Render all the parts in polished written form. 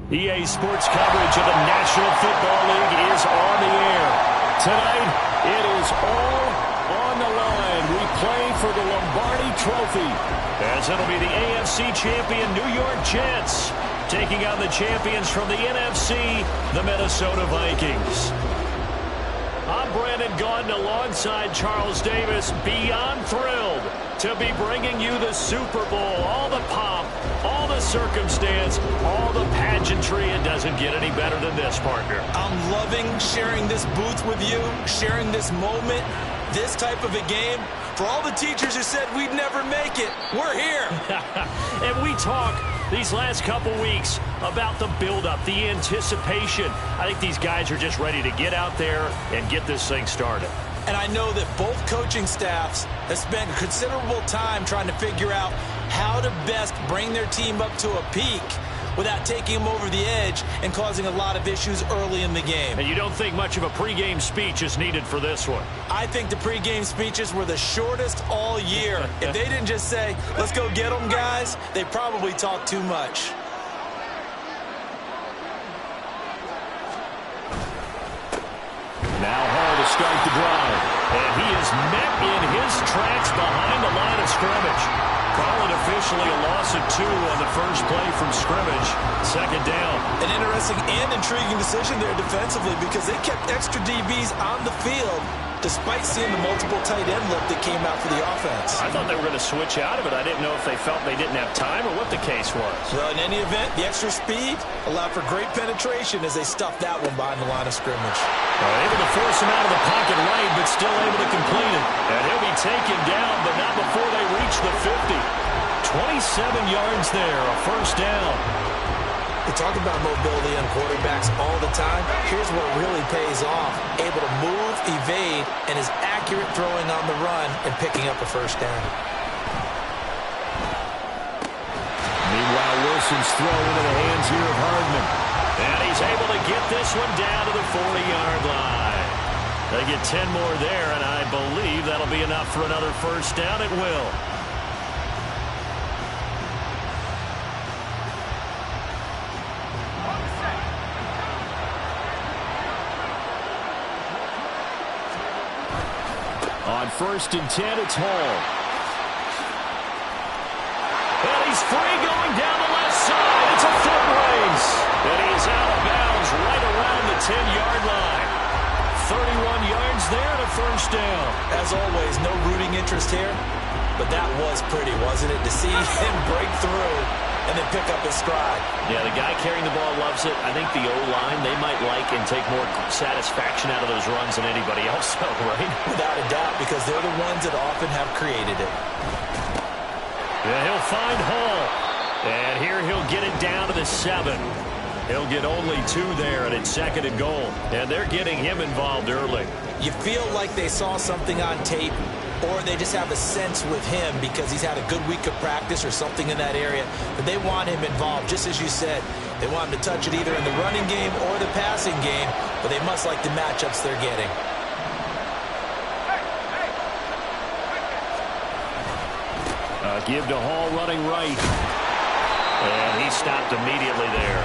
EA Sports coverage of the National Football League is on the air. Tonight, it is all on the line. We play for the Lombardi Trophy, as it'll be the AFC champion New York Jets taking on the champions from the NFC, the Minnesota Vikings. I'm Brandon Gaudin alongside Charles Davis, beyond thrilled to be bringing you the Super Bowl. All the pomp, all the circumstance, all the pageantry. It doesn't get any better than this, partner. I'm loving sharing this booth with you, sharing this moment, this type of a game. For all the teachers who said we'd never make it, we're here. And we talk these last couple weeks about the build-up, the anticipation. I think these guys are just ready to get out there and get this thing started. And I know that both coaching staffs have spent considerable time trying to figure out how to best bring their team up to a peak without taking them over the edge and causing a lot of issues early in the game. And you don't think much of a pregame speech is needed for this one? I think the pregame speeches were the shortest all year. If they didn't just say, let's go get them, guys, they probably talked too much. Now Hall to start the drive. And he is met in his tracks behind the line of scrimmage. Call it officially a loss of 2 on the first play from scrimmage. Second down. An interesting and intriguing decision there defensively, because they kept extra DBs on the field despite seeing the multiple tight end look that came out for the offense. I thought they were going to switch out of it. I didn't know if they felt they didn't have time or what the case was. Well, in any event, the extra speed allowed for great penetration as they stuffed that one behind the line of scrimmage. Able to force him out of the pocket right, but still able to complete it. And he'll be taken down, but not before they reach the 50. 27 yards there, a first down. We talk about mobility on quarterbacks all the time. Here's what really pays off. Able to move, evade, and is accurate throwing on the run and picking up a first down. Meanwhile, Wilson's throw into the hands here of Hardman. And he's able to get this one down to the 40-yard line. They get 10 more there, and I believe that'll be enough for another first down. It will. On 1st and 10, it's Hall. And he's free going down the left side. It's a foot race. And he is out of bounds right around the 10-yard line. 31 yards there and a first down. As always, no rooting interest here. But that was pretty, wasn't it? To see him break through and then pick up his stride. Yeah, the guy carrying the ball loves it. I think the O-line, they might like and take more satisfaction out of those runs than anybody else, right? Without a doubt, because they're the ones that often have created it. Yeah, he'll find Hall. And here he'll get it down to the 7. He'll get only 2 there, and it's 2nd and goal. And they're getting him involved early. You feel like they saw something on tape, or they just have a sense with him because he's had a good week of practice or something in that area that they want him involved. Just as you said, they want him to touch it either in the running game or the passing game, but they must like the matchups they're getting. Give to Hall running right. And he stopped immediately there.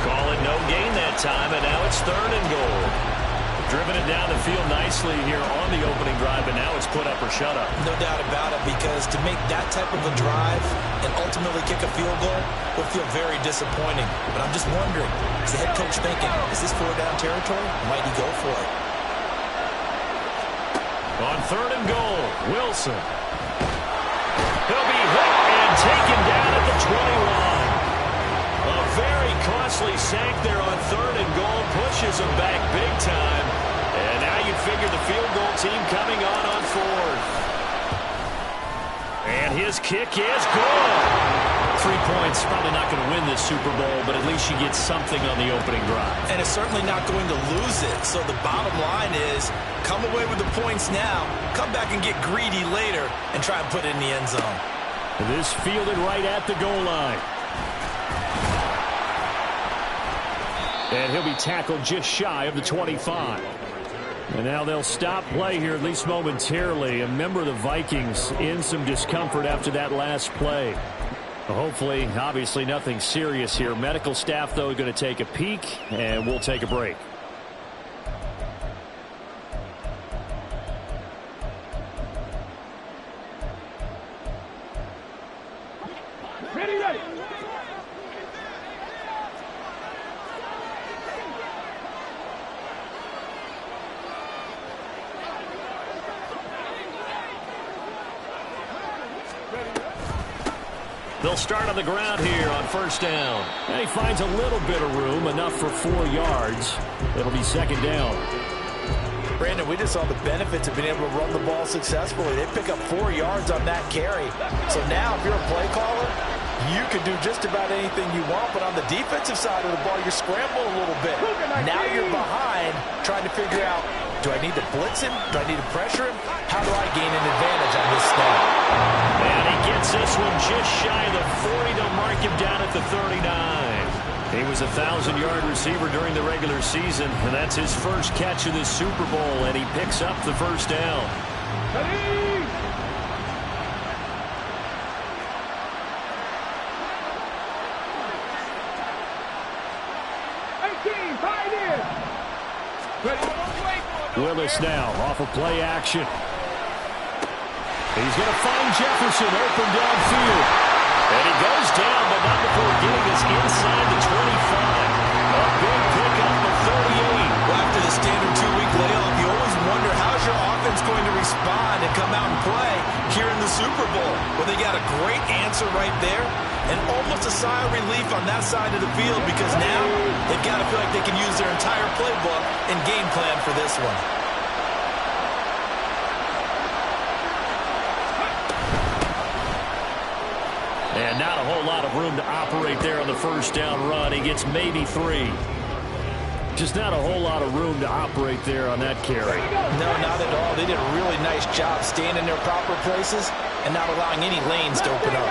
Call it no gain that time, and now it's 3rd and goal. Driven it down the field nicely here on the opening drive, and now it's put up or shut up. No doubt about it, because to make that type of a drive and ultimately kick a field goal would feel very disappointing. But I'm just wondering, is the head coach thinking, is this 4-down territory? Might he go for it? On 3rd and goal, Wilson. He'll be hit and taken down at the 21. A very costly sack there on 3rd and goal, pushes him back big time. And now you figure the field goal team coming on 4th. And his kick is good. 3 points, probably not going to win this Super Bowl, but at least you get something on the opening drive. And it's certainly not going to lose it. So the bottom line is, come away with the points now, come back and get greedy later, and try and put it in the end zone. This fielded right at the goal line. And he'll be tackled just shy of the 25. And now they'll stop play here, at least momentarily. A member of the Vikings in some discomfort after that last play. Hopefully, obviously nothing serious here. Medical staff, though, going to take a peek, and we'll take a break. Ready. They'll start on the ground here on first down. And he finds a little bit of room, enough for 4 yards. It'll be second down. Brandon, we just saw the benefits of being able to run the ball successfully. They pick up 4 yards on that carry. So now if you're a play caller, you can do just about anything you want. But on the defensive side of the ball, you're scrambling a little bit. Now you're behind trying to figure out, do I need to blitz him? Do I need to pressure him? How do I gain an advantage on this snap? And he gets this one just shy of the 40. They'll mark him down at the 39. He was a 1,000-yard receiver during the regular season, and that's his first catch of this Super Bowl, and he picks up the first down. Ready. Willis now off of play action. He's going to find Jefferson open downfield. And he goes down, but not before getting us inside the 25. A big pickup of 38. Well, after the standard 2-week layoff, you always wonder how's your offense going to respond and come out and play here in the Super Bowl. Well, they got a great answer right there and almost a sigh of relief on that side of the field because now they've got to feel like they can use their entire playbook and game plan for this one. And not a whole lot of room to operate there on the first down run. He gets maybe 3. Just not a whole lot of room to operate there on that carry. No, not at all. They did a really nice job staying in their proper places and not allowing any lanes to open up.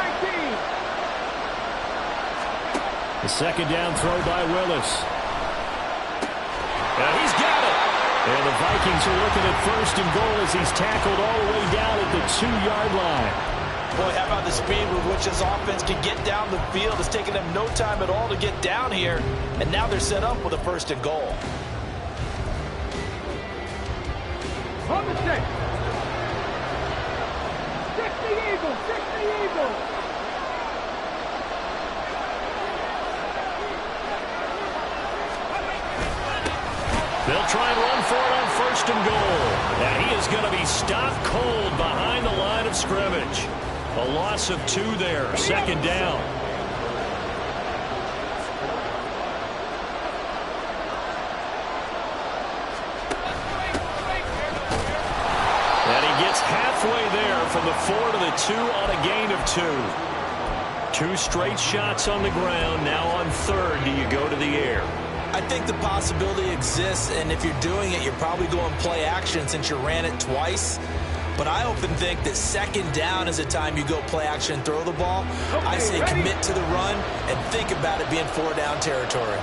The second down throw by Willis. And he's got it. And the Vikings are looking at first and goal as he's tackled all the way down at the 2-yard line. Boy, how about the speed with which this offense can get down the field? It's taken them no time at all to get down here, and now they're set up with a first and goal. On the stick. 60 Eagles, 60 Eagles. They'll try and run for it on first and goal. And he is going to be stopped cold behind the line of scrimmage. A loss of 2 there, second down. And he gets halfway there from the 4 to the 2 on a gain of 2. 2 straight shots on the ground. Now on third, do you go to the air? I think the possibility exists, and if you're doing it, you're probably going play action since you ran it twice. But I often think that second down is a time you go play action and throw the ball. I say commit to the run and think about it being 4-down territory.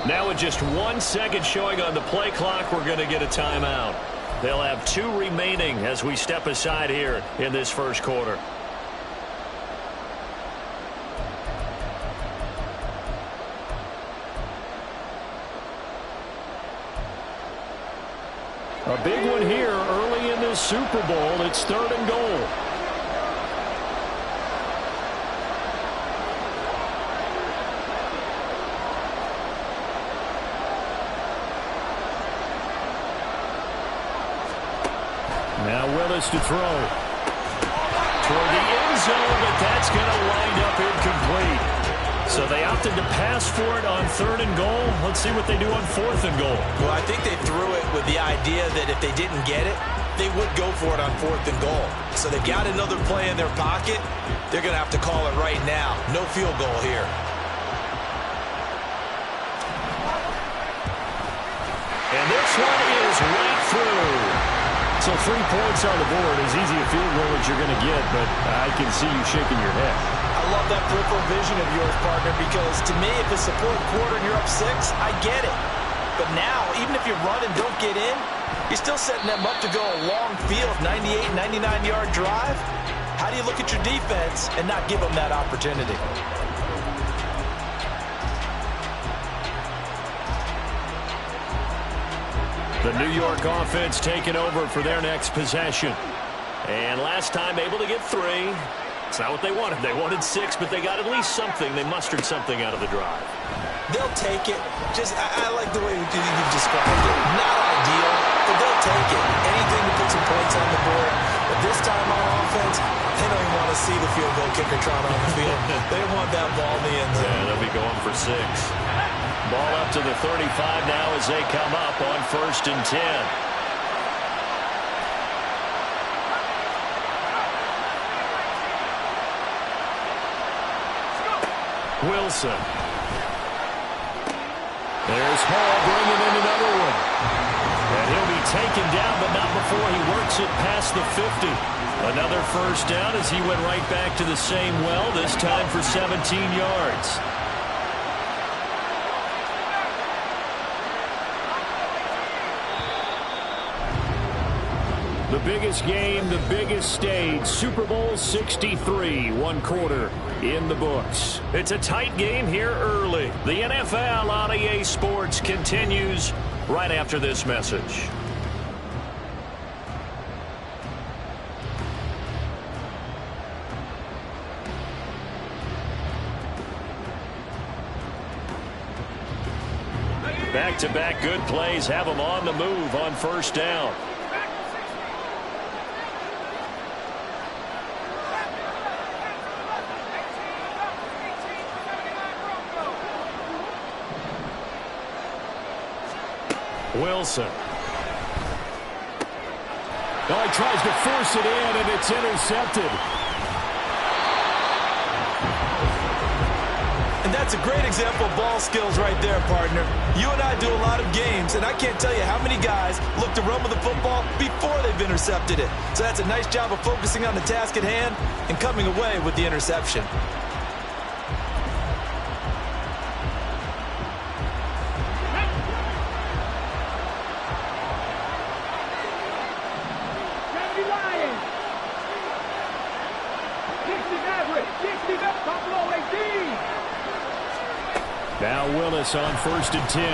Now with just 1 second showing on the play clock, we're going to get a timeout. They'll have 2 remaining as we step aside here in this first quarter. A big one here early in this Super Bowl. It's third and goal. Now Willis to throw. Toward the end zone, but that's going to wind up incomplete. So they opted to pass for it on third and goal. Let's see what they do on fourth and goal. Well, I think they threw it with the idea that if they didn't get it, they would go for it on fourth and goal. So they've got another play in their pocket. They're going to have to call it right now. No field goal here. And this one is right through. So 3 points on the board, as easy a field goal as you're going to get, but I can see you shaking your head. I love that peripheral vision of yours, partner, because to me, if it's the fourth quarter and you're up 6, I get it. But now, even if you run and don't get in, you're still setting them up to go a long field, 98, 99-yard drive. How do you look at your defense and not give them that opportunity? The New York offense taking over for their next possession. And last time able to get 3. It's not what they wanted. They wanted 6, but they got at least something. They mustered something out of the drive. They'll take it. I like the way you've described it. Not ideal, but they'll take it. Anything to put some points on the board. But this time on offense, they don't even want to see the field goal kicker trot on the field. They want that ball in the end zone. Yeah, they'll be going for 6. Ball up to the 35 now as they come up on 1st and 10. Wilson. There's Hall bringing in another one. And he'll be taken down, but not before he works it past the 50. Another first down as he went right back to the same well, this time for 17 yards. The biggest game, the biggest stage, Super Bowl 63, 1 quarter in the books. It's a tight game here early. The NFL on EA Sports continues right after this message. Back-to-back good plays have them on the move on 1st down. Wilson. Oh, he tries to force it in, and it's intercepted. And that's a great example of ball skills right there, partner. You and I do a lot of games, and I can't tell you how many guys look to run with the football before they've intercepted it. So that's a nice job of focusing on the task at hand and coming away with the interception. Now Willis on 1st and 10.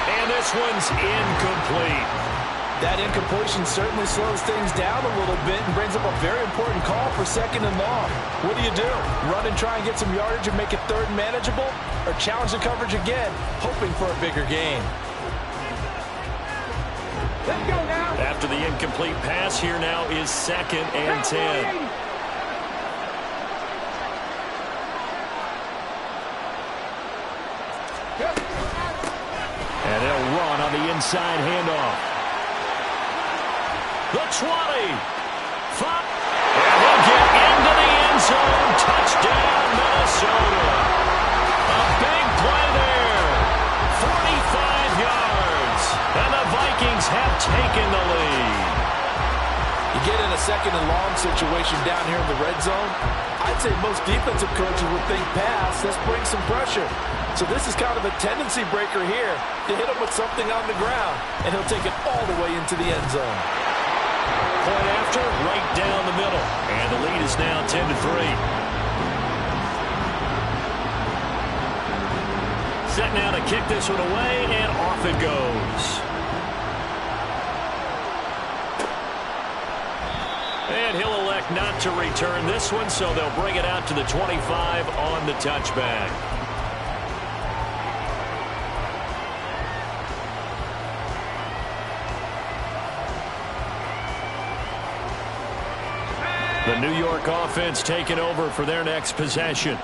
And this one's incomplete. That incompletion certainly slows things down a little bit and brings up a very important call for 2nd and long. What do? Run and try and get some yardage and make it 3rd and manageable? Or challenge the coverage again, hoping for a bigger gain? Let's go now. After the incomplete pass, here now is 2nd and 10. And they'll run on the inside handoff. The 20. 5. And he'll get into the end zone. Touchdown, Minnesota. A big play there. 45 yards. And the Vikings have taken the lead. You get in a 2nd and long situation down here in the red zone, I'd say most defensive coaches would think pass. Let's bring some pressure. So this is kind of a tendency breaker here to hit him with something on the ground, and he'll take it all the way into the end zone. Point after, right down the middle. And the lead is now 10-3. Set now to kick this one away, and off it goes. And he'll elect not to return this one, so they'll bring it out to the 25 on the touchback. The New York offense taking over for their next possession.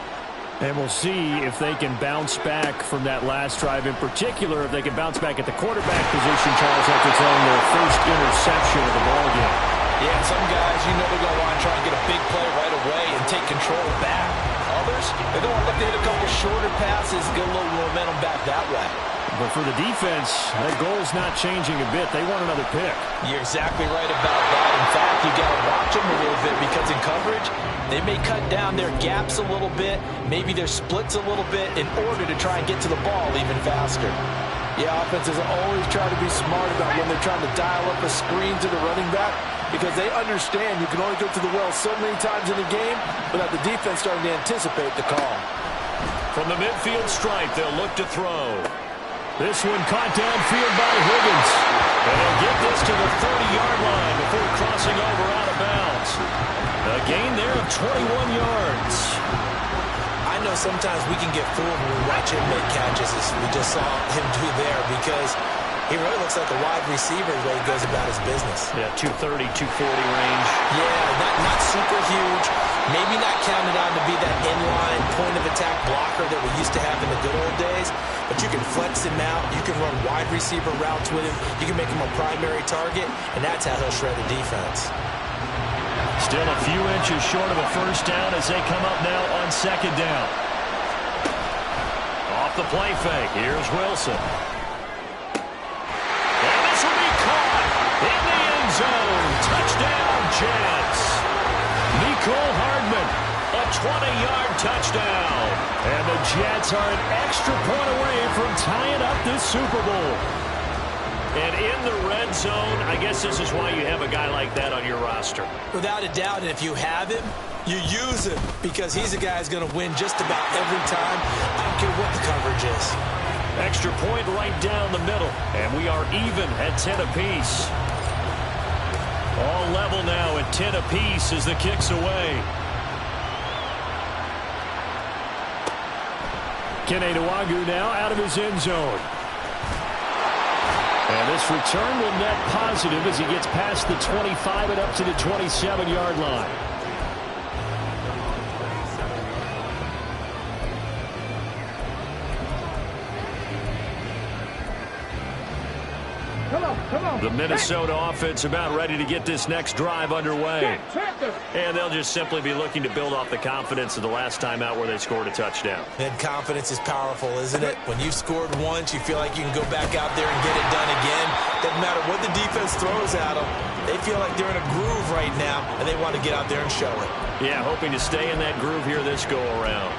And we'll see if they can bounce back from that last drive. In particular, if they can bounce back at the quarterback position, Charles, after throwing their first interception of the ballgame. Yeah, some guys, they're going to want to try and get a big play right away and take control back. Others, they're going to look to hit a couple shorter passes, get a little momentum back that way. But for the defense, that goal's not changing a bit. They want another pick. You're exactly right about that. In fact, you got to watch them a little bit because in coverage, they may cut down their gaps a little bit, maybe their splits a little bit in order to try and get to the ball even faster. Yeah, offenses always try to be smart about when they're trying to dial up a screen to the running back because they understand you can only go to the well so many times in the game without the defense starting to anticipate the call. From the midfield stripe, they'll look to throw. This one caught downfield by Higgins. And he'll get this to the 30-yard line before crossing over out of bounds. A gain there of 21 yards. I know sometimes we can get fooled when we watch him make catches as we just saw him do there because he really looks like a wide receiver the way he goes about his business. Yeah, 230, 240 range. Yeah, not super huge. Maybe not counted on to be that inline point-of-attack blocker that we used to have in the good old days. But you can flex him out. You can run wide receiver routes with him. You can make him a primary target, and that's how he'll shred a defense. Still a few inches short of a first down as they come up now on second down. Off the play fake. Here's Wilson. And this will be caught in the end zone. Touchdown, Jets. Nicole Hardman, a 20-yard touchdown. And the Jets are an extra point away from tying up this Super Bowl. And in the red zone, I guess this is why you have a guy like that on your roster. Without a doubt, and if you have him, you use him because he's a guy who's going to win just about every time. I don't care what the coverage is. Extra point right down the middle, and we are even at 10 apiece. All level now at 10 apiece as the kick's away. Kene Nwangwu now out of his end zone. And this return will net positive as he gets past the 25 and up to the 27-yard line. Come on. The Minnesota offense about ready to get this next drive underway. And they'll just simply be looking to build off the confidence of the last time out where they scored a touchdown. And confidence is powerful, isn't it? When you've scored once, you feel like you can go back out there and get it done again. Doesn't matter what the defense throws at them. They feel like they're in a groove right now, and they want to get out there and show it. Yeah, hoping to stay in that groove here this go-around.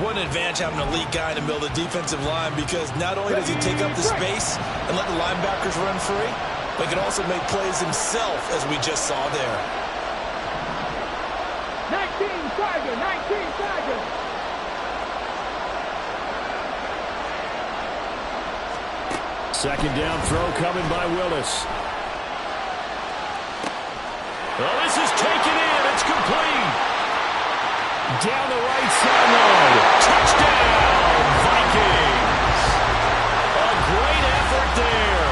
What an advantage having an elite guy in the middle of the defensive line because not only does he take up the space and let the linebackers run free, but he can also make plays himself, as we just saw there. 19 Tigers. Second down throw coming by Willis. Well, this is taken in. It's complete. Down the right sideline. Touchdown, Vikings. A great effort there.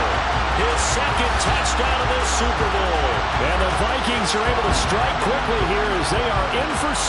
His second touchdown of this Super Bowl. And the Vikings are able to strike quickly here as they are in for 6.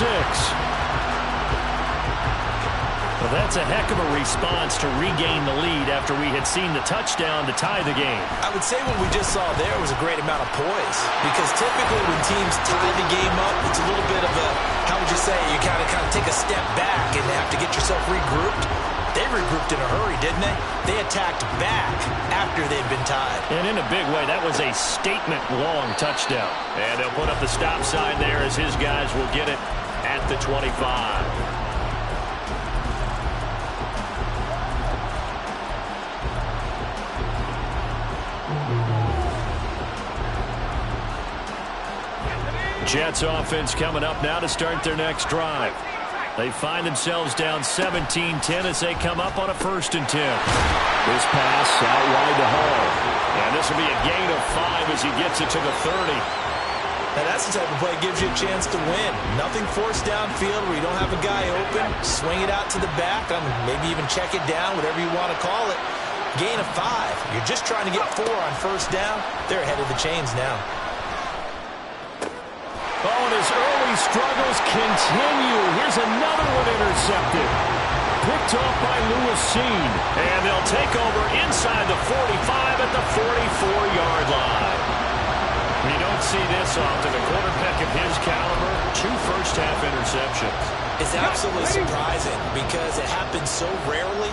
Well, that's a heck of a response to regain the lead after we had seen the touchdown to tie the game. I would say what we just saw there was a great amount of poise because typically when teams tie the game up, it's a little bit of a, how would you say, you kind of take a step back and have to get yourself regrouped. They regrouped in a hurry, didn't they? They attacked back after they'd been tied. And in a big way, that was a statement-long touchdown. And they'll put up the stop sign there as his guys will get it at the 25. Jets offense coming up now to start their next drive. They find themselves down 17-10 as they come up on a 1st and 10. This pass out wide to Hall. And this will be a gain of 5 as he gets it to the 30. Now that's the type of play that gives you a chance to win. Nothing forced downfield where you don't have a guy open. Swing it out to the back. Maybe even check it down, whatever you want to call it. Gain of 5. You're just trying to get 4 on 1st down. They're ahead of the chains now. Oh, and his early struggles continue. Here's another one intercepted. Picked off by Lewisine. And they'll take over inside the 45 at the 44-yard line. We don't see this often. A quarterback of his caliber, 2 first-half interceptions. It's absolutely surprising because it happens so rarely.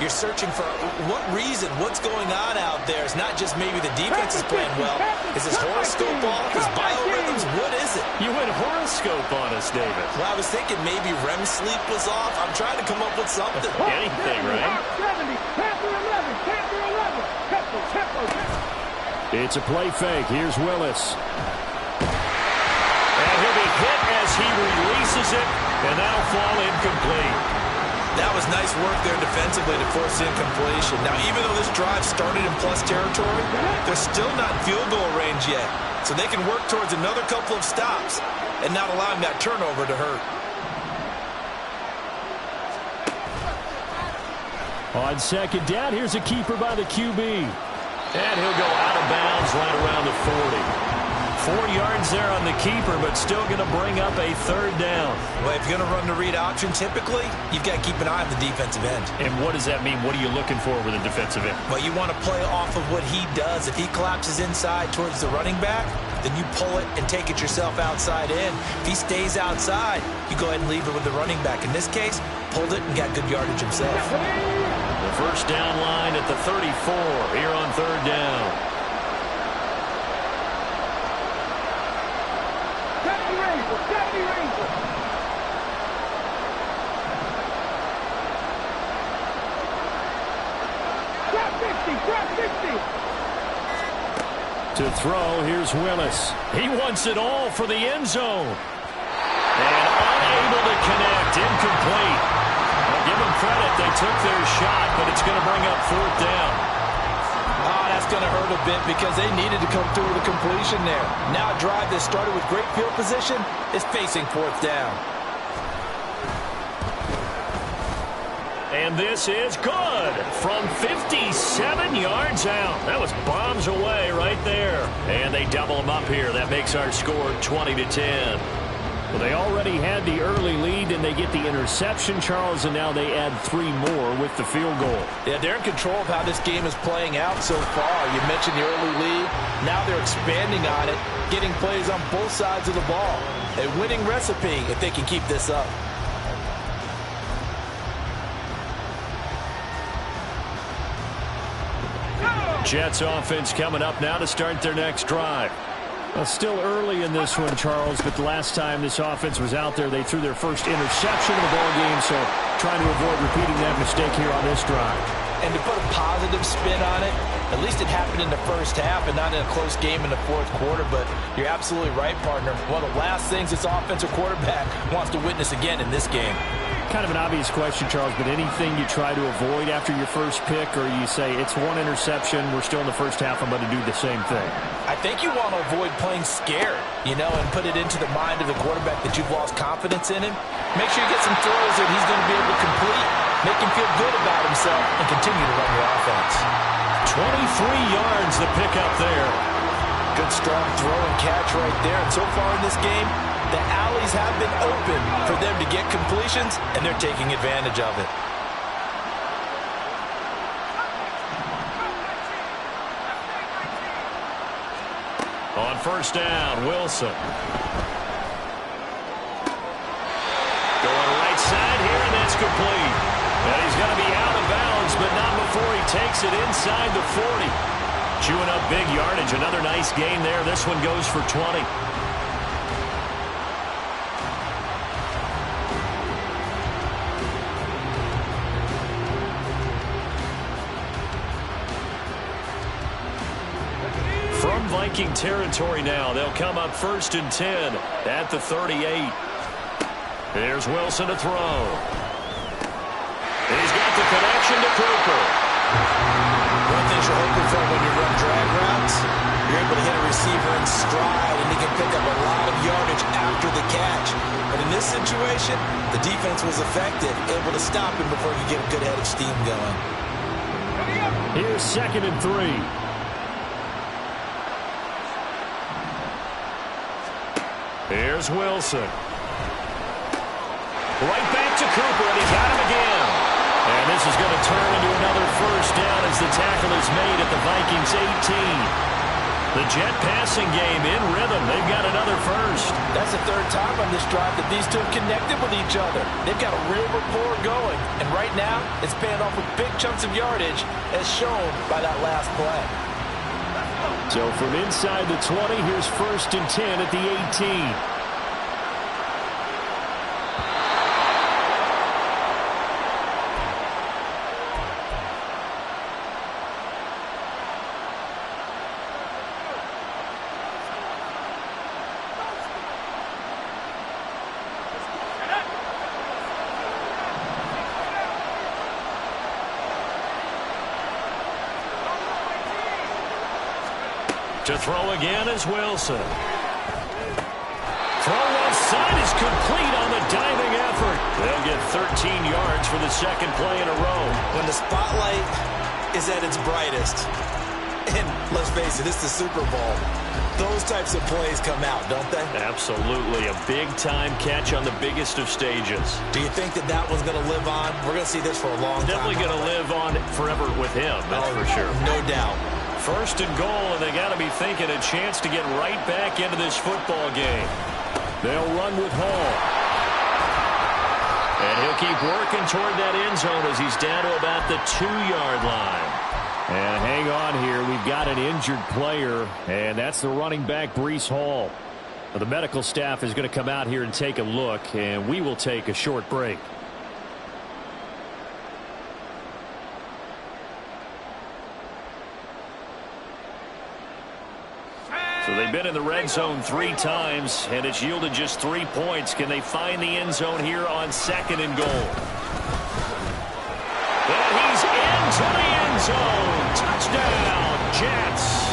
You're searching for what reason, what's going on out there. It's not just maybe the defense is playing well. Is his horoscope off? His biorhythms? What is it? You went horoscope on us, David. Well, I was thinking maybe REM sleep was off. I'm trying to come up with something. Anything, right? 70, Panther 11, Panther 11. Tempo. It's a play fake. Here's Willis. And he'll be hit as he releases it, and that'll fall incomplete. That was nice work there defensively to force incompletion. Now, even though this drive started in plus territory, they're still not in field goal range yet. So they can work towards another couple of stops and not allowing that turnover to hurt. On second down, here's a keeper by the QB. And he'll go out of bounds right around the 40. 4 yards there on the keeper, but still going to bring up a third down. Well, if you're going to run the read option, typically, you've got to keep an eye on the defensive end. And what does that mean? What are you looking for with a defensive end? Well, you want to play off of what he does. If he collapses inside towards the running back, then you pull it and take it yourself outside in. If he stays outside, you go ahead and leave it with the running back. In this case, pulled it and got good yardage himself. The first down line at the 34 here on third down. 70 Rangers. Drop 60. To throw, here's Willis. He wants it all for the end zone. And unable to connect, incomplete. I'll give them credit, they took their shot, but it's going to bring up fourth down. That's going to hurt a bit because they needed to come through with a completion there. Now a drive that started with great field position is facing fourth down. And this is good from 57 yards out. That was bombs away right there. And they double them up here. That makes our score 20-10. Well, they already had the early lead, and they get the interception, Charles, and now they add 3 more with the field goal. Yeah, they're in control of how this game is playing out so far. You mentioned the early lead. Now they're expanding on it, getting plays on both sides of the ball. A winning recipe if they can keep this up. Jets offense coming up now to start their next drive. Well, still early in this one, Charles, but the last time this offense was out there, they threw their first interception of the ball game, so trying to avoid repeating that mistake here on this drive. And to put a positive spin on it, at least it happened in the first half and not in a close game in the fourth quarter, but you're absolutely right, partner. One of the last things this offensive quarterback wants to witness again in this game. Kind of an obvious question, Charles, but anything you try to avoid after your first pick, or you say it's one interception, we're still in the first half, I'm going to do the same thing? I think you want to avoid playing scared, and put it into the mind of the quarterback that you've lost confidence in him. Make sure you get some throws that he's going to be able to complete, make him feel good about himself, and continue to run your offense. 23 yards to pick up there. Good strong throw and catch right there, and so far in this game, the alleys have been open for them to get completions, and they're taking advantage of it. On first down, Wilson. Going right side here, and that's complete. And he's going to be out of bounds, but not before he takes it inside the 40. Chewing up big yardage. Another nice gain there. This one goes for 20. Viking territory now. They'll come up first and 10 at the 38. There's Wilson to throw. And he's got the connection to Cooper. One thing you're hoping for when you run drag routes, you're able to hit a receiver in stride, and he can pick up a lot of yardage after the catch. But in this situation, the defense was effective, able to stop him before he could get a good head of steam going. Here's 2nd and 3. Here's Wilson. Right back to Cooper, and he got him again. And this is going to turn into another first down as the tackle is made at the Vikings' 18. The Jet passing game in rhythm. They've got another first. That's the third time on this drive that these two have connected with each other. They've got a real rapport going. And right now, it's paying off with big chunks of yardage, as shown by that last play. So from inside the 20, here's 1st and 10 at the 18. To throw again is Wilson. Throw left side is complete on the diving effort. They'll get 13 yards for the second play in a row. When the spotlight is at its brightest, and let's face it, it's the Super Bowl, those types of plays come out, don't they? Absolutely. A big-time catch on the biggest of stages. Do you think that that one's going to live on? We're going to see this for a long time. Definitely going to live on forever with him, that's for sure. No doubt. 1st and goal, and they got to be thinking a chance to get right back into this football game. They'll run with Hall. And he'll keep working toward that end zone as he's down to about the 2-yard line. And hang on here. We've got an injured player, and that's the running back, Breece Hall. The medical staff is going to come out here and take a look, and we will take a short break. So they've been in the red zone 3 times, and it's yielded just 3 points. Can they find the end zone here on 2nd and goal? And he's into the end zone. Touchdown, Jets.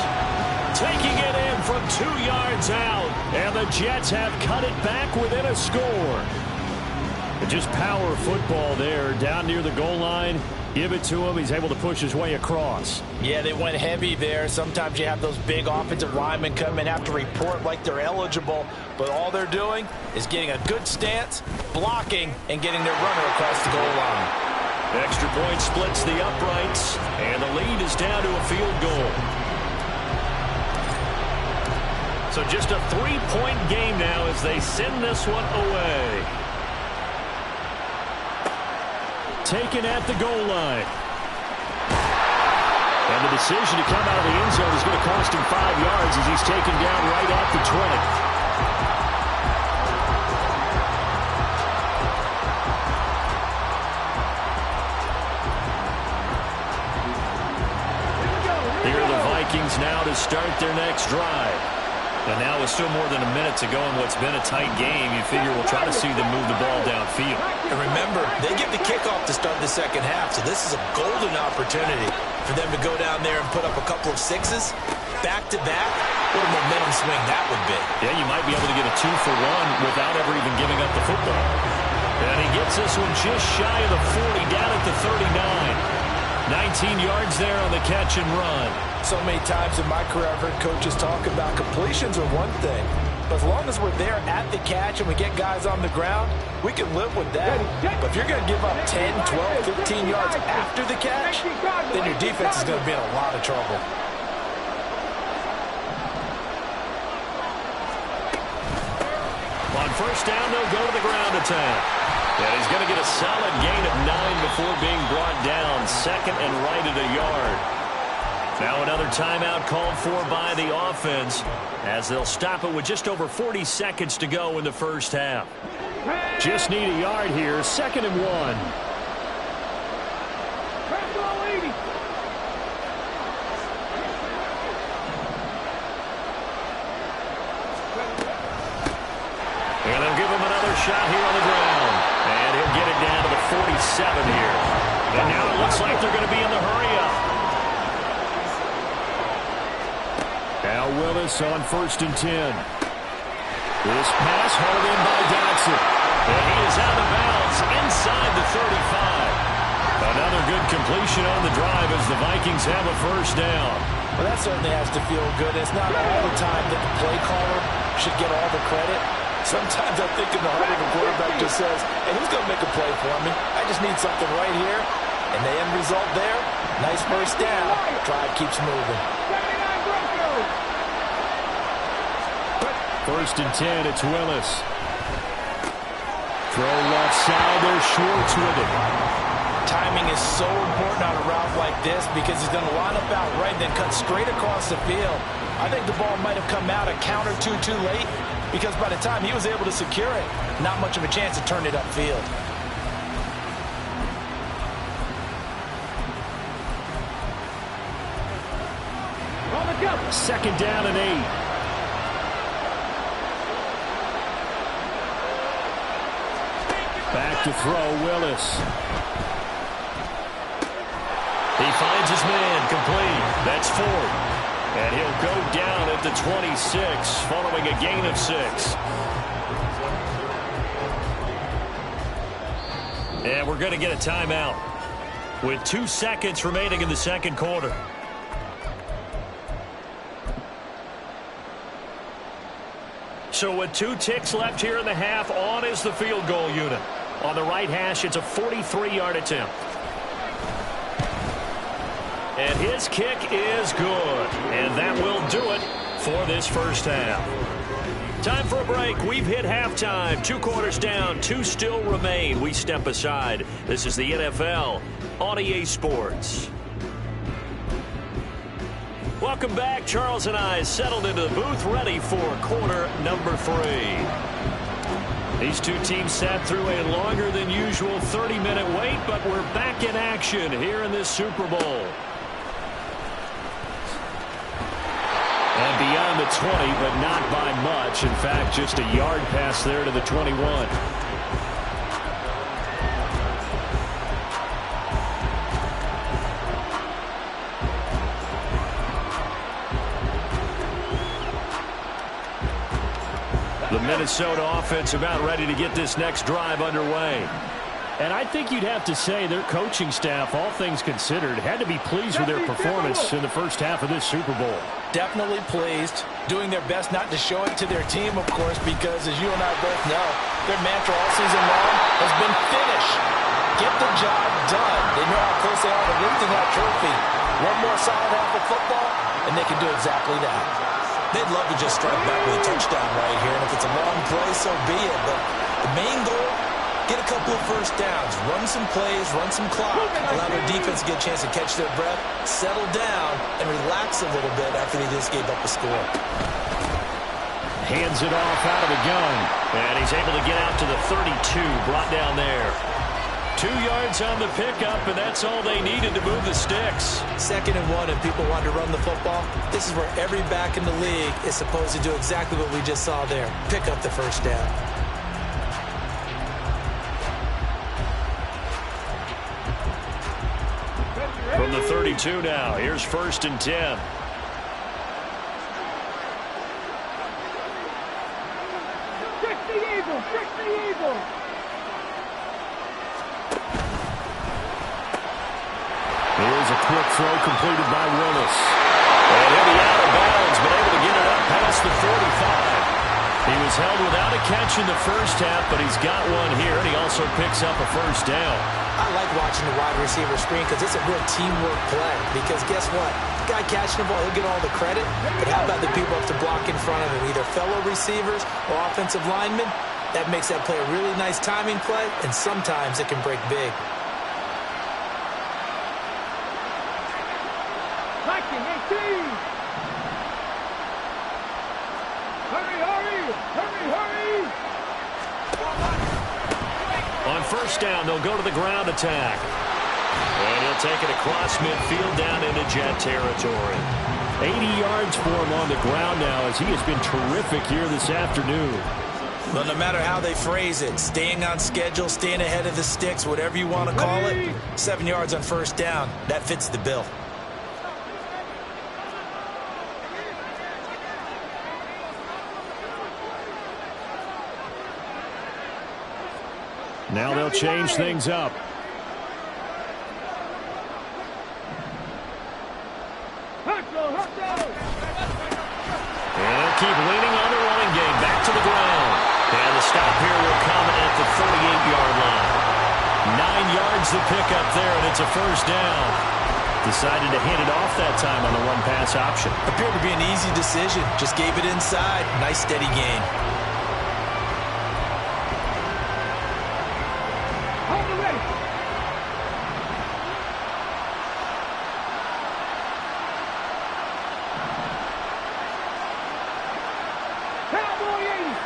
Taking it in from 2 yards out, and the Jets have cut it back within a score. Just power football there down near the goal line. Give it to him. He's able to push his way across. Yeah, they went heavy there. Sometimes you have those big offensive linemen come and have to report like they're eligible, but all they're doing is getting a good stance, blocking, and getting their runner across the goal line. Extra point splits the uprights, and the lead is down to a field goal. So just a 3-point game now as they send this one away. Taken at the goal line. And the decision to come out of the end zone is going to cost him 5 yards as he's taken down right at the 20. Here are the Vikings now to start their next drive. And now with still more than a minute to go in what's been a tight game, you figure we'll try to see them move the ball downfield. And remember, they get the kickoff to start the second half, so this is a golden opportunity for them to go down there and put up a couple of sixes back-to-back. What a momentum swing that would be. Yeah, you might be able to get a 2-for-1 without ever even giving up the football. And he gets this one just shy of the 40, down at the 39. 19 yards there on the catch and run. So many times in my career I've heard coaches talk about completions are one thing, but as long as we're there at the catch and we get guys on the ground, we can live with that. But if you're going to give up 10, 12, 15 yards after the catch, then your defense is going to be in a lot of trouble. On 1st down, they'll go to the ground attack. And he's going to get a solid gain of 9 before being brought down. 2nd and right at a yard. Now another timeout called for by the offense as they'll stop it with just over 40 seconds to go in the first half. Just need a yard here. 2nd and 1. And they'll give him another shot here on the ground. And he'll get it down to the 47 here. And now it looks like they're going to be in the hurry-up. Now Willis on 1st and 10. This pass hauled in by Dotson. And he is out of bounds inside the 35. Another good completion on the drive as the Vikings have a 1st down. Well, that certainly has to feel good. It's not all the time that the play caller should get all the credit. Sometimes I think in the heart of the quarterback just says, hey, who's going to make a play for me? I just need something right here. And the end result there, nice 1st down. Drive keeps moving. First and 10, it's Willis. Throw left side, there's Schwartz with it. Timing is so important on a route like this because he's going to line up out right and then cut straight across the field. I think the ball might have come out a count or two too late because by the time he was able to secure it, not much of a chance to turn it upfield. Second down and 8. Back to throw, Willis. He finds his man, complete. That's 4. And he'll go down at the 26, following a gain of 6. And we're going to get a timeout with 2 seconds remaining in the second quarter. So with 2 ticks left here in the half, on is the field goal unit. On the right hash, it's a 43-yard attempt. And his kick is good. And that will do it for this first half. Time for a break. We've hit halftime. 2 quarters down, 2 still remain. We step aside. This is the NFL on EA Sports. Welcome back. Charles and I settled into the booth, ready for quarter number 3. These 2 teams sat through a longer than usual 30-minute wait, but we're back in action here in this Super Bowl. And beyond the 20, but not by much. In fact, just a yard pass there to the 21. The Minnesota offense about ready to get this next drive underway. And I think you'd have to say their coaching staff, all things considered, had to be pleased with their performance in the first half of this Super Bowl. Definitely pleased, doing their best not to show it to their team, of course, because as you and I both know, their mantra all season long has been finish. Get the job done. They know how close they are to lifting that trophy. One more solid half of football, and they can do exactly that. They'd love to just strike back with a touchdown right here, and if it's a long play, so be it. But the main goal, get a couple of first downs, run some plays, run some clock, allow their defense to get a chance to catch their breath, settle down, and relax a little bit after they just gave up a score. Hands it off out of the gun, and he's able to get out to the 32, brought down there. 2 yards on the pickup, and that's all they needed to move the sticks. 2nd and 1, and people want to run the football. This is where every back in the league is supposed to do exactly what we just saw there. Pick up the first down. From the 32 now, here's 1st and 10. Trick the Eagles! Trick the Eagles! Here's a quick throw completed by Willis. And he'll be out of bounds, but able to get it up past the 45. He was held without a catch in the first half, but he's got one here, and he also picks up a first down. I like watching the wide receiver screen because it's a real teamwork play. Because guess what? The guy catching the ball, he'll get all the credit. But how about the people up to block in front of him, either fellow receivers or offensive linemen? That makes that play a really nice timing play, and sometimes it can break big. On first down, they'll go to the ground attack. And he'll take it across midfield down into Jet territory. 80 yards for him on the ground now as he has been terrific here this afternoon. Well, no matter how they phrase it, staying on schedule, staying ahead of the sticks, whatever you want to call it, 7 yards on first down, that fits the bill. Now they'll change things up. And they'll keep leaning on the running game. Back to the ground. And the stop here will come at the 48-yard line. 9 yards to pick up there, and it's a first down. Decided to hand it off that time on the one-pass option. Appeared to be an easy decision. Just gave it inside. Nice, steady gain. Hold it ready. Cowboy 80.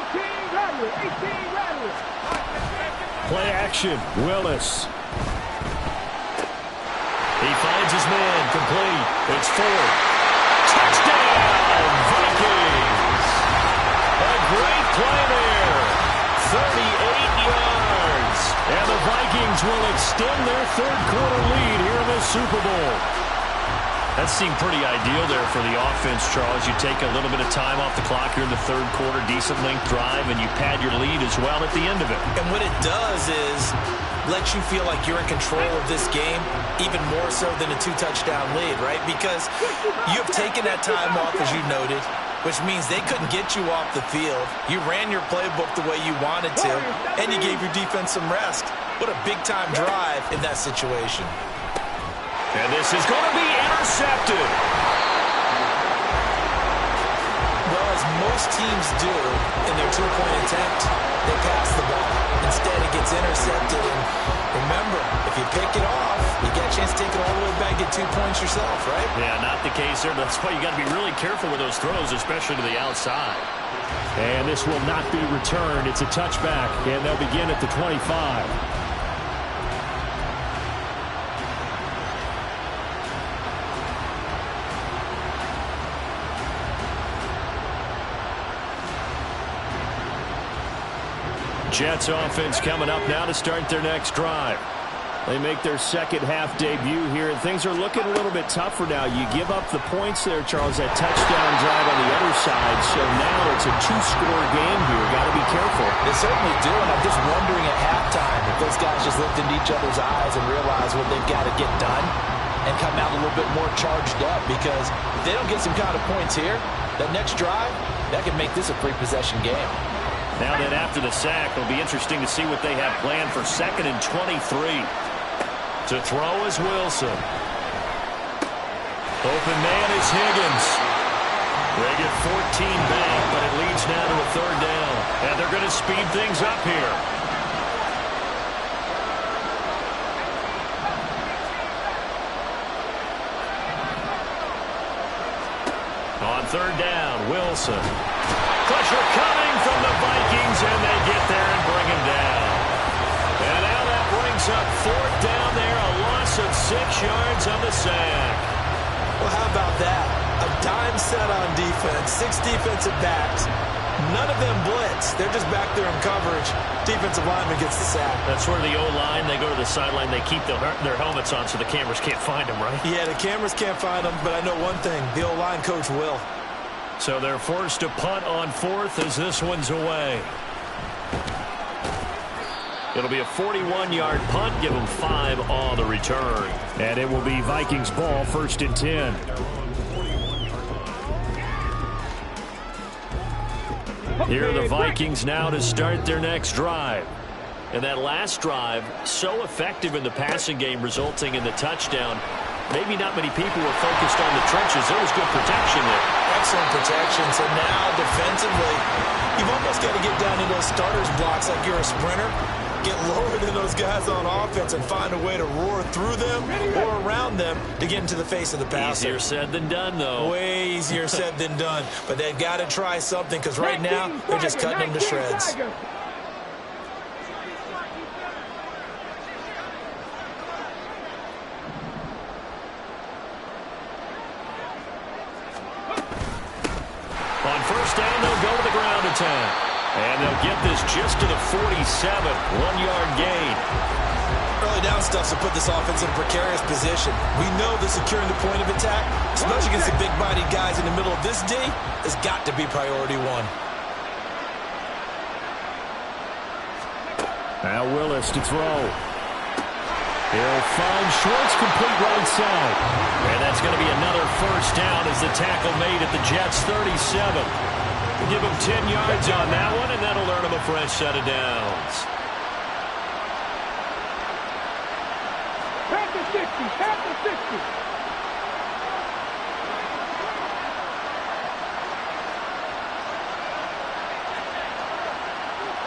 18 Rattler. 18 Rattler. Play action. Willis. He finds his man. Complete. It's 4. Touchdown, Vikings. A great play there. 38 yards. And the Vikings will extend their third-quarter lead here in the Super Bowl. That seemed pretty ideal there for the offense, Charles. You take a little bit of time off the clock here in the third quarter, decent length drive, and you pad your lead as well at the end of it. And what it does is let you feel like you're in control of this game, even more so than a 2-touchdown lead, right? Because you've taken that time off, as you noted, which means they couldn't get you off the field. You ran your playbook the way you wanted to, and you gave your defense some rest. What a big-time drive in that situation. And this is going to be intercepted. Well, as most teams do in their two-point attempt, they pass the ball. Instead, it gets intercepted. And remember, if you pick it off, you get a chance to take it all the way back, get 2 points yourself, right? Yeah, not the case there. That's why you got to be really careful with those throws, especially to the outside. And this will not be returned. It's a touchback, and they'll begin at the 25. Jets offense coming up now to start their next drive. They make their second-half debut here, and things are looking a little bit tougher now. You give up the points there, Charles, that touchdown drive on the other side, so now it's a 2-score game here. Got to be careful. They certainly do, and I'm just wondering at halftime if those guys just looked into each other's eyes and realize what they've got to get done and come out a little bit more charged up, because if they don't get some kind of points here, that next drive, that could make this a 3-possession game. Now then, after the sack, it'll be interesting to see what they have planned for 2nd and 23. To throw is Wilson. Open man is Higgins. They get 14 back, but it leads now to a 3rd down. And they're going to speed things up here. On 3rd down, Wilson. Pressure coming from the Vikings, and they get there and bring him down. And now that brings up 4th down there, a loss of 6 yards on the sack. Well, how about that? A dime set on defense, 6 defensive backs. None of them blitz. They're just back there in coverage. Defensive lineman gets the sack. That's where the O-line, they go to the sideline, they keep their helmets on so the cameras can't find them, right? Yeah, the cameras can't find them, but I know one thing. The O-line coach will. So they're forced to punt on 4th as this one's away. It'll be a 41-yard punt. Give them 5 on the return. And it will be Vikings ball, 1st and 10. Here are the Vikings now to start their next drive. And that last drive, so effective in the passing game, resulting in the touchdown. Maybe not many people were focused on the trenches. There was good protection there. Excellent protection. So now, defensively, you've almost got to get down in those starters blocks like you're a sprinter. Get lower than those guys on offense and find a way to roar through them or around them to get into the face of the passer. Easier said than done, though. Way easier said than done. But they've got to try something, because right now, they're just cutting them to shreds. On 1st down, they'll go to the ground attack. And they'll get this just to the 47, 1-yard gain. Early down stuff to put this offense in a precarious position. We know that securing the point of attack, especially against the big-bodied guys in the middle of this D, has got to be priority 1. Now Willis to throw. He'll find Schwartz, complete right side. And that's going to be another 1st down as the tackle made at the Jets' 37. We'll give them 10 yards on that one, and that'll earn them a fresh set of downs. Past the 60.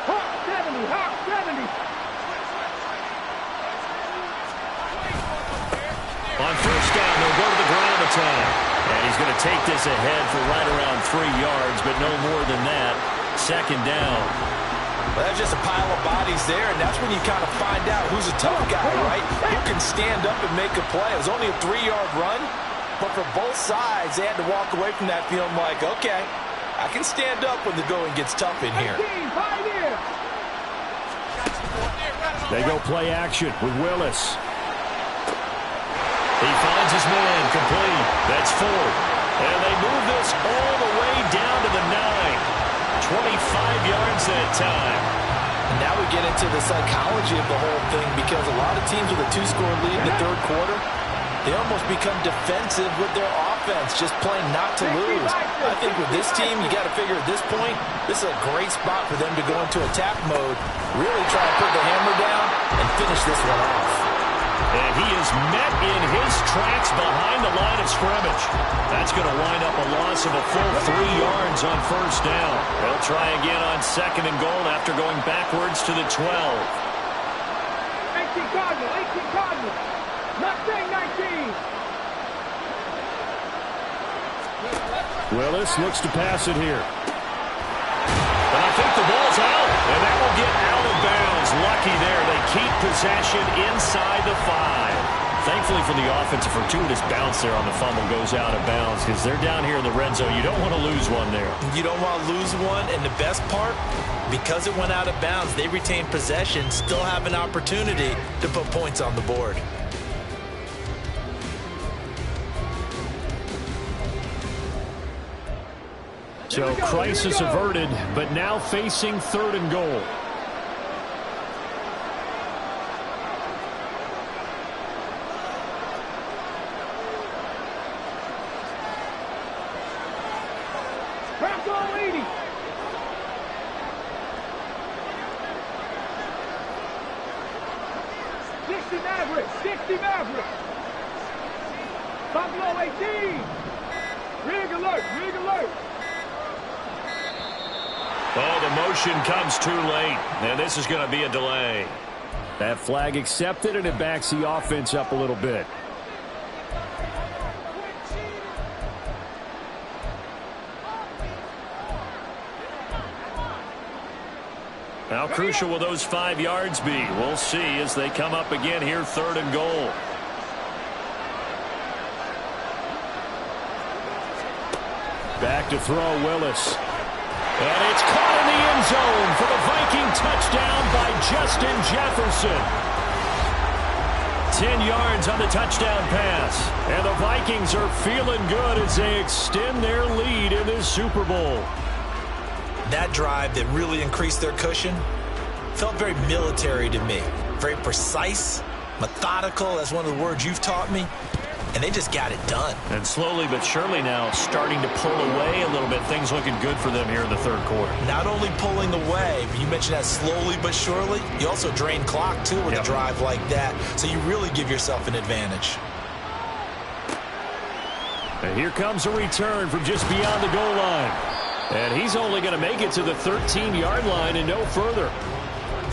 Hawk 70. Hawk 70. On first down, they'll go to the ground attack. And he's going to take this ahead for right around 3 yards, but no more than that. Second down. Well, that's just a pile of bodies there, and that's when you kind of find out who's a tough guy, right? Who can stand up and make a play. It was only a 3-yard run, but for both sides, they had to walk away from that feeling like, okay, I can stand up when the going gets tough in here. They go play action with Willis. He finds his man, complete. That's 4. And they move this all the way down to the 9. 25 yards that time. And now we get into the psychology of the whole thing, because a lot of teams with a 2-score lead in the third quarter, they almost become defensive with their offense, just playing not to lose. I think with this team, you got to figure at this point, this is a great spot for them to go into attack mode, really try to put the hammer down and finish this one off. And he is met in his tracks behind the line of scrimmage. That's going to wind up a loss of a full 3 yards on first down. They'll try again on second and goal after going backwards to the 12. 18 Cardinals. 18 Cardinals. Not saying 19. Willis looks to pass it here. And I think the ball's out. And that will get out of bounds. Lucky there. They keep possession inside the 5. Thankfully for the offense, a fortuitous bounce there on the fumble goes out of bounds, because they're down here in the red zone. You don't want to lose one there. You don't want to lose one, and the best part, because it went out of bounds, they retain possession, still have an opportunity to put points on the board. So crisis averted, but now facing third and goal. Bronco 80. Maverick. 60 Maverick. Buffalo 18. Rig alert. Rig alert. Oh, the motion comes too late, and this is going to be a delay. That flag accepted, and it backs the offense up a little bit. How crucial will those 5 yards be? We'll see as they come up again here, third and goal. Back to throw, Willis. And it's caught in the end zone for the Viking touchdown by Justin Jefferson. 10 yards on the touchdown pass. And the Vikings are feeling good as they extend their lead in this Super Bowl. That drive that really increased their cushion felt very military to me. Very precise, methodical. That's one of the words you've taught me. And they just got it done. And slowly but surely now starting to pull away a little bit. Things looking good for them here in the third quarter. Not only pulling away, but you mentioned that slowly but surely. You also drain clock, too, with a drive like that. So you really give yourself an advantage. And here comes a return from just beyond the goal line. And he's only going to make it to the 13-yard line and no further.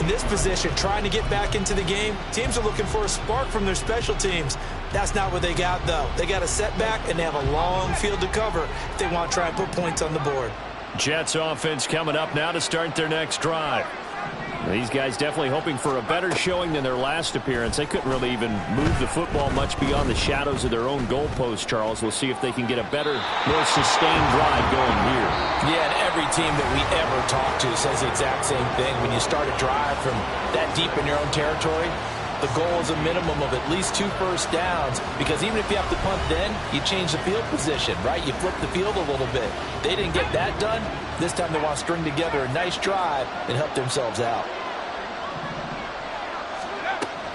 In this position, trying to get back into the game, teams are looking for a spark from their special teams. That's not what they got, though. They got a setback, and they have a long field to cover if they want to try and put points on the board. Jets offense coming up now to start their next drive. These guys definitely hoping for a better showing than their last appearance. They couldn't really even move the football much beyond the shadows of their own goalpost, Charles. We'll see if they can get a better, more sustained drive going here. Yeah, and every team that we ever talk to says the exact same thing. When you start a drive from that deep in your own territory, the goal is a minimum of at least 2 first downs, because even if you have to punt then, you change the field position, right? You flip the field a little bit. They didn't get that done. This time they want to string together a nice drive and help themselves out.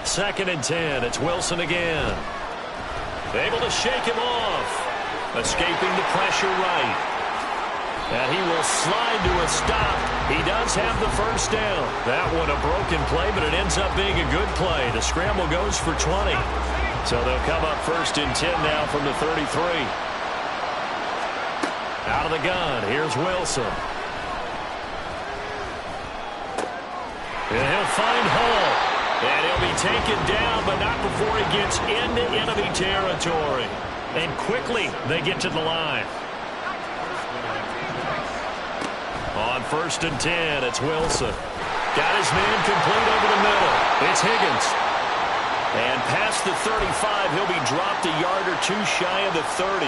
2nd and 10. It's Wilson again. Able to shake him off. Escaping the pressure right. And he will slide to a stop. He does have the first down. That one a broken play, but it ends up being a good play. The scramble goes for 20. So they'll come up 1st and 10 now from the 33. Out of the gun, here's Wilson. And he'll find Hall. And he'll be taken down, but not before he gets into enemy territory. And quickly, they get to the line. On 1st and 10, it's Wilson. Got his man complete over the middle. It's Higgins. And past the 35, he'll be dropped a yard or two shy of the 30.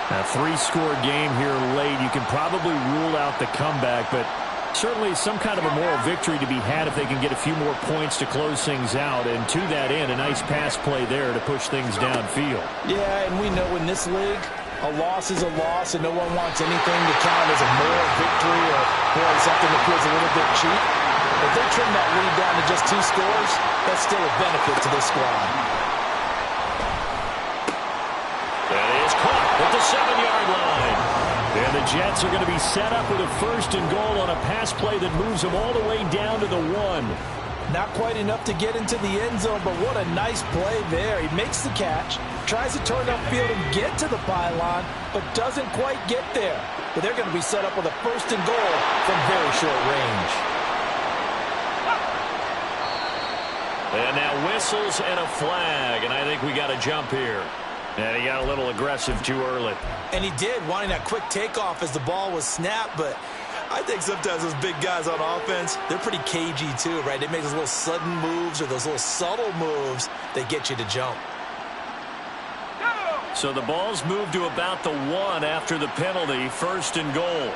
A 3-score game here late. You can probably rule out the comeback, but certainly some kind of a moral victory to be had if they can get a few more points to close things out. And to that end, a nice pass play there to push things downfield. Yeah, and we know in this league, a loss is a loss, and no one wants anything to count as a moral victory or something that feels a little bit cheap. If they trim that lead down to just 2 scores, that's still a benefit to this squad. That is caught at the 7-yard line. And the Jets are going to be set up with a 1st and goal on a pass play that moves them all the way down to the 1. Not quite enough to get into the end zone, but what a nice play there. He makes the catch, tries to turn upfield and get to the pylon, but doesn't quite get there. But they're going to be set up with a 1st and goal from very short range. And now whistles and a flag, and I think we got a jump here. And he got a little aggressive too early. And he did, wanting that quick takeoff as the ball was snapped, but I think sometimes those big guys on offense, they're pretty cagey too, right? They make those little sudden moves or those little subtle moves that get you to jump. So the ball's moved to about the 1 after the penalty, 1st and goal.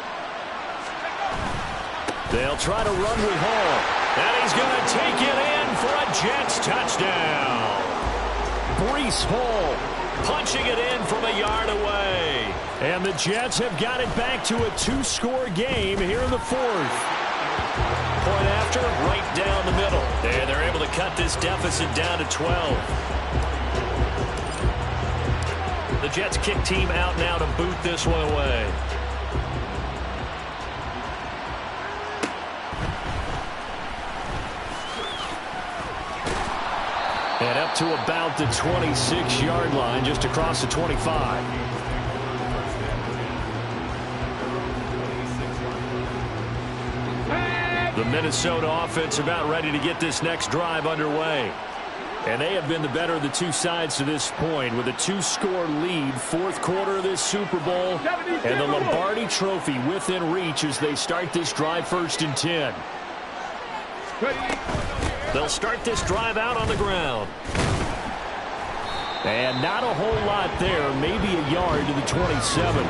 They'll try to run with Hall. And he's going to take it in for a Jets touchdown. Breece Hall punching it in from a yard away. And the Jets have got it back to a 2-score game here in the 4th. Point after, right down the middle. And they're able to cut this deficit down to 12. The Jets kick team out now to boot this one away. And up to about the 26-yard line, just across the 25. The Minnesota offense about ready to get this next drive underway. And they have been the better of the two sides to this point with a 2-score lead, 4th quarter of this Super Bowl, and the Lombardi Trophy within reach as they start this drive 1st and 10. They'll start this drive out on the ground. And not a whole lot there, maybe a yard to the 27.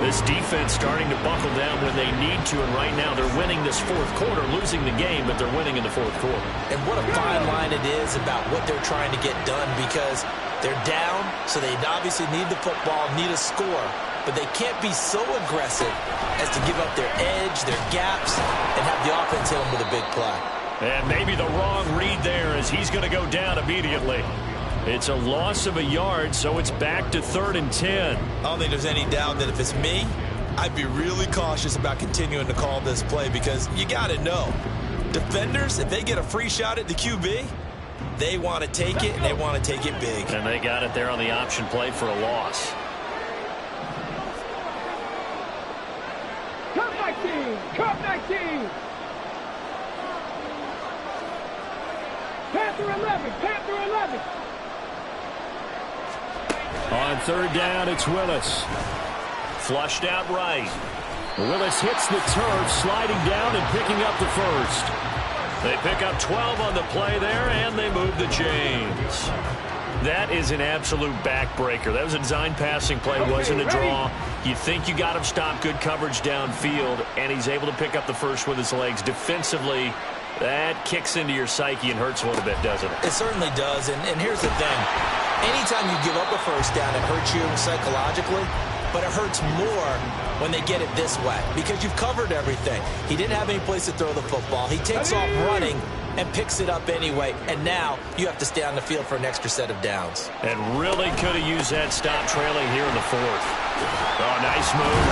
This defense starting to buckle down when they need to, and right now they're winning this 4th quarter, losing the game, but they're winning in the 4th quarter. And what a fine line it is about what they're trying to get done, because they're down, so they obviously need the football, need a score, but they can't be so aggressive as to give up their edge, their gaps, and have the offense hit them with a big play. And maybe the wrong read there as he's going to go down immediately. It's a loss of a yard, so it's back to 3rd and 10. I don't think there's any doubt that if it's me, I'd be really cautious about continuing to call this play, because you got to know, defenders, if they get a free shot at the QB, they want to take it, and they want to take it big. And they got it there on the option play for a loss. Cut 19! Cut 19! Panther 11! Panther 11! On 3rd down, it's Willis. Flushed out right. Willis hits the turf, sliding down and picking up the 1st. They pick up 12 on the play there, and they move the chains. That is an absolute backbreaker. That was a design passing play, wasn't a draw. You think you got him stopped, good coverage downfield, and he's able to pick up the 1st with his legs. Defensively, that kicks into your psyche and hurts a little bit, doesn't it? It certainly does, and here's the thing. Anytime you give up a 1st down, it hurts you psychologically, but it hurts more when they get it this way because you've covered everything. He didn't have any place to throw the football. He takes off running and picks it up anyway, and now you have to stay on the field for an extra set of downs. And really could have used that stop trailing here in the 4th. Oh, nice move.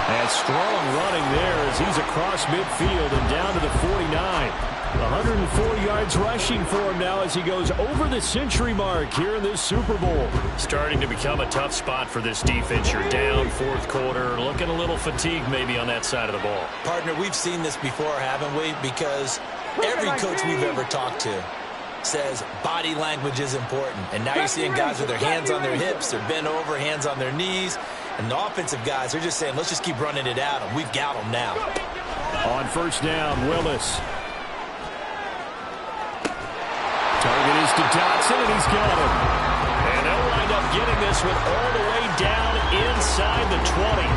And strong running there as he's across midfield and down to the 49. 104 yards rushing for him now as he goes over the century mark here in this Super Bowl. Starting to become a tough spot for this defense. You're down fourth quarter, looking a little fatigued maybe on that side of the ball. Partner, we've seen this before, haven't we? Because every coach we've ever talked to says body language is important. And now you're seeing guys with their hands on their hips, they're bent over, hands on their knees. And the offensive guys, they're just saying, let's just keep running it at them. We've got them now. On first down, Willis. Target is to Dotson, and he's got him. And they'll wind up getting this one all the way down inside the 20.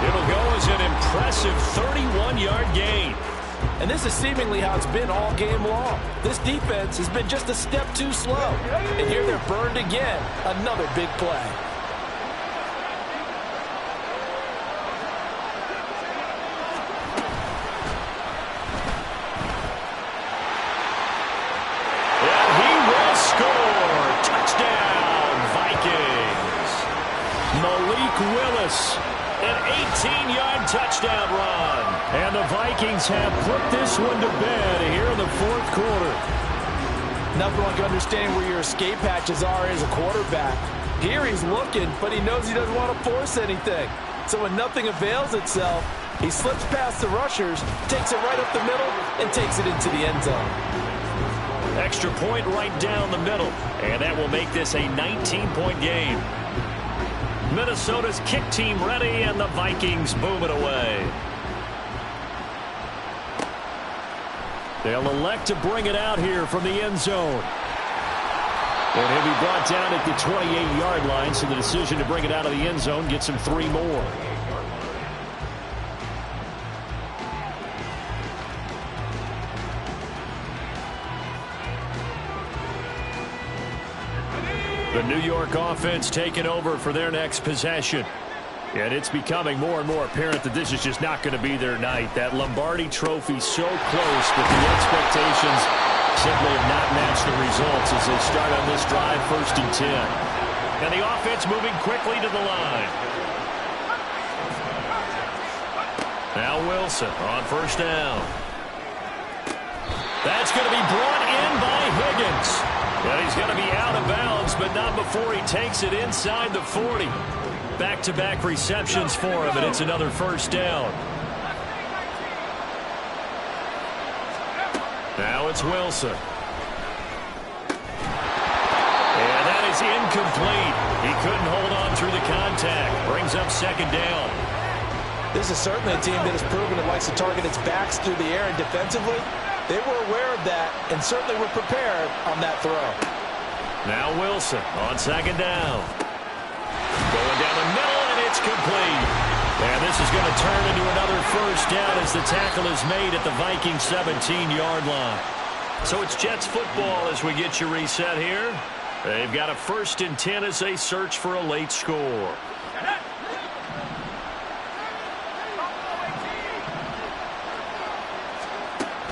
It'll go as an impressive 31-yard gain. And this is seemingly how it's been all game long. This defense has been just a step too slow. And here they're burned again. Another big play. Willis, an 18-yard touchdown run. And the Vikings have put this one to bed here in the fourth quarter. Nothing like understanding where your escape hatches are as a quarterback. Here he's looking, but he knows he doesn't want to force anything. So when nothing avails itself, he slips past the rushers, takes it right up the middle, and takes it into the end zone. Extra point right down the middle. And that will make this a 19-point game. Minnesota's kick team ready, and the Vikings boom it away. They'll elect to bring it out here from the end zone. And he'll be brought down at the 28-yard line, so the decision to bring it out of the end zone gets him 3 more. The New York offense taking over for their next possession. And it's becoming more and more apparent that this is just not going to be their night. That Lombardi trophy so close, but the expectations simply have not matched the results as they start on this drive, 1st and 10. And the offense moving quickly to the line. Now Wilson on 1st down. That's going to be brought in by Higgins. And he's going to be out of bounds, but not before he takes it inside the 40. Back-to-back receptions for him, and it's another 1st down. Now it's Wilson. And that is incomplete. He couldn't hold on through the contact. Brings up 2nd down. This is certainly a team that has proven it likes to target its backs through the air, and defensively, they were aware of that and certainly were prepared on that throw. Now Wilson on 2nd down. Going down the middle, and it's complete. And this is going to turn into another 1st down as the tackle is made at the Vikings 17-yard line. So it's Jets football as we get you reset here. They've got a 1st and 10 as they search for a late score.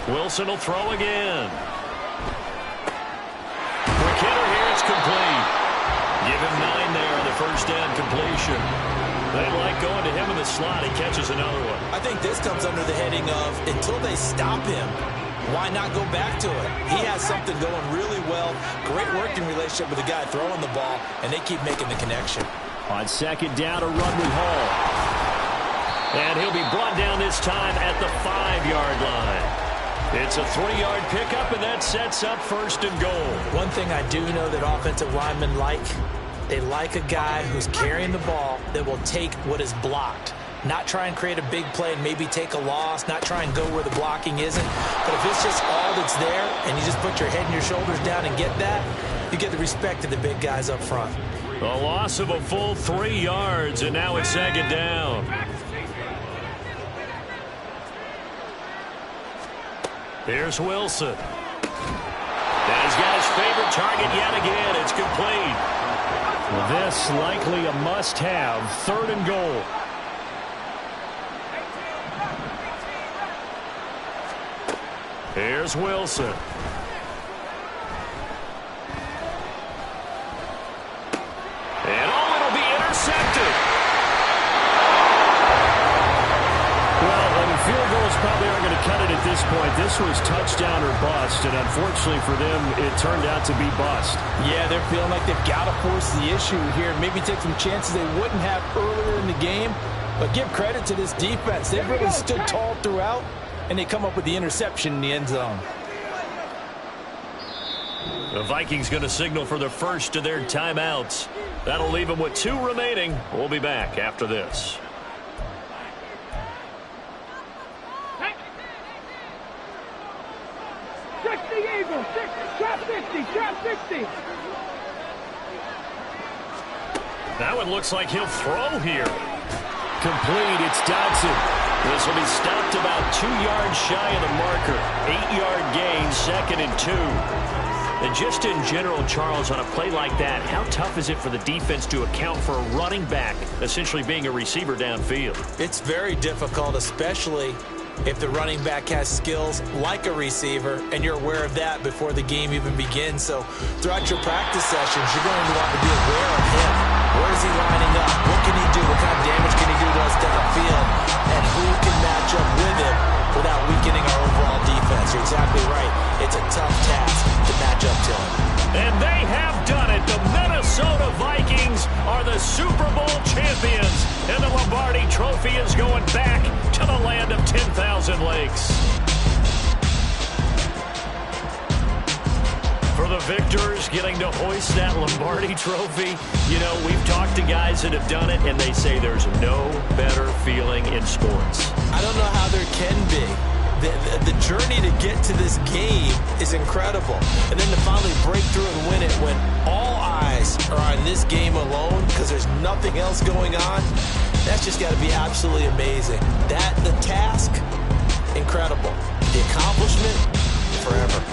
Wilson will throw again. Quick hitter here, it's complete. Give him 9 there on the 1st down completion. They like going to him in the slot. He catches another one. I think this comes under the heading of until they stop him, why not go back to it? He has something going really well. Great working relationship with the guy throwing the ball, and they keep making the connection. On 2nd down, a run with Hall. And he'll be brought down this time at the 5-yard line. It's a 3-yard pickup, and that sets up 1st and goal. One thing I do know that offensive linemen like, they like a guy who's carrying the ball that will take what is blocked. Not try and create a big play and maybe take a loss, not try and go where the blocking isn't. But if it's just all that's there and you just put your head and your shoulders down and get that, you get the respect of the big guys up front. A loss of a full 3 yards, and now it's 2nd down. Here's Wilson. And he's got his favorite target yet again. It's complete. This likely a must-have. 3rd and goal. Here's Wilson. And it'll be intercepted. point, this was touchdown or bust, and unfortunately for them, it turned out to be bust. Yeah, they're feeling like they've got to force the issue here, maybe take some chances they wouldn't have earlier in the game. But give credit to this defense. They've really stood tall throughout, and they come up with the interception in the end zone. The Vikings going to signal for the first of their timeouts. That'll leave them with 2 remaining. We'll be back after this. Eagles, trap 50, trap 50. That one looks like he'll throw here. Complete, it's Dodson. This will be stopped about 2 yards shy of the marker. 8-yard gain, 2nd and 2. And just in general, Charles, on a play like that, how tough is it for the defense to account for a running back essentially being a receiver downfield? It's very difficult, especially if the running back has skills like a receiver, and you're aware of that before the game even begins. So throughout your practice sessions, you're going to want to be aware of him. Where is he lining up? What can he do? What kind of damage can he do to us downfield? And who can match up with him without weakening our overall defense? You're exactly right. It's a tough task to match up to him. And they have done it. The Minnesota Vikings are the Super Bowl champions. And the Lombardi Trophy is going back to the land of 10,000 lakes. For the victors getting to hoist that Lombardi Trophy, you know, we've talked to guys that have done it, and they say there's no better feeling in sports. I don't know how there can be. The journey to get to this game is incredible. And then to finally break through and win it when all eyes are on this game alone because there's nothing else going on, that's just got to be absolutely amazing. The task, incredible. The accomplishment, forever.